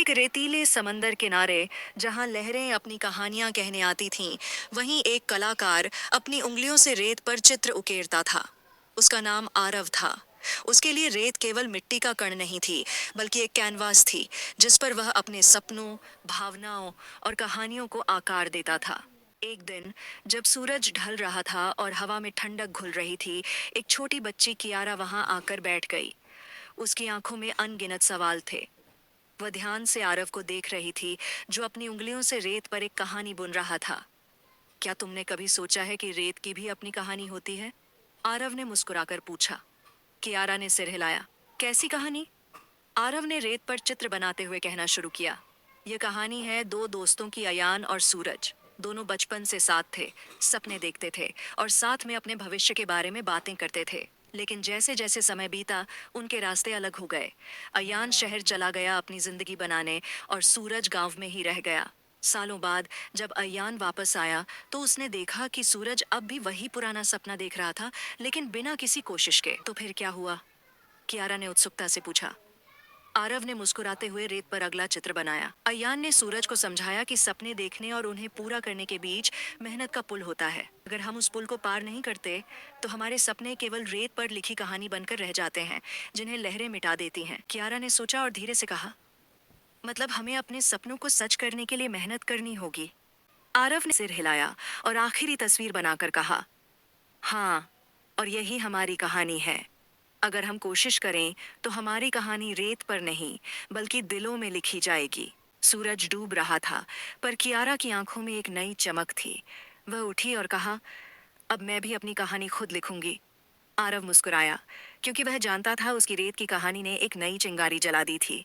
एक रेतीले समंदर किनारे जहां लहरें अपनी कहानियां कहने आती थीं, वहीं एक कलाकार अपनी उंगलियों से रेत पर चित्र उकेरता था। उसका नाम आरव था। उसके लिए रेत केवल मिट्टी का कण नहीं थी, बल्कि एक कैनवास थी जिस पर वह अपने सपनों, भावनाओं और कहानियों को आकार देता था। एक दिन जब सूरज ढल रहा था और हवा में ठंडक घुल रही थी, एक छोटी बच्ची कियारा वहां आकर बैठ गई। उसकी आंखों में अनगिनत सवाल थे। वह ध्यान से आरव को देख रही थी, जो अपनी उंगलियों से रेत पर एक कहानी बुन रहा था। क्या तुमने कभी सोचा है कि रेत की भी अपनी कहानी होती है? आरव ने मुस्कुराकर पूछा। कियारा ने सिर हिलाया। कैसी कहानी? आरव ने रेत पर चित्र बनाते हुए कहना शुरू किया। यह कहानी है दो दोस्तों की, अयान और सूरज। दोनों बचपन से साथ थे, सपने देखते थे और साथ में अपने भविष्य के बारे में बातें करते थे। लेकिन जैसे जैसे समय बीता, उनके रास्ते अलग हो गए। अयान शहर चला गया अपनी जिंदगी बनाने और सूरज गांव में ही रह गया। सालों बाद जब अयान वापस आया, तो उसने देखा कि सूरज अब भी वही पुराना सपना देख रहा था, लेकिन बिना किसी कोशिश के। तो फिर क्या हुआ? कियारा ने उत्सुकता से पूछा। आरव ने मुस्कुराते हुए रेत पर अगला चित्र बनाया। अयान ने सूरज को समझाया कि सपने देखने और उन्हें पूरा करने के बीच मेहनत का पुल होता है। अगर हम उस पुल को पार नहीं करते, तो हमारे सपने केवल रेत पर लिखी कहानी बनकर रह जाते हैं, जिन्हें लहरें मिटा देती हैं। कियारा ने सोचा और धीरे से कहा, मतलब हमें अपने सपनों को सच करने के लिए मेहनत करनी होगी। आरव ने सिर हिलाया और आखिरी तस्वीर बनाकर कहा, हाँ, और यही हमारी कहानी है। अगर हम कोशिश करें, तो हमारी कहानी रेत पर नहीं, बल्कि दिलों में लिखी जाएगी। सूरज डूब रहा था, पर कियारा की आंखों में एक नई चमक थी। वह उठी और कहा, अब मैं भी अपनी कहानी खुद लिखूंगी। आरव मुस्कुराया, क्योंकि वह जानता था उसकी रेत की कहानी ने एक नई चिंगारी जला दी थी।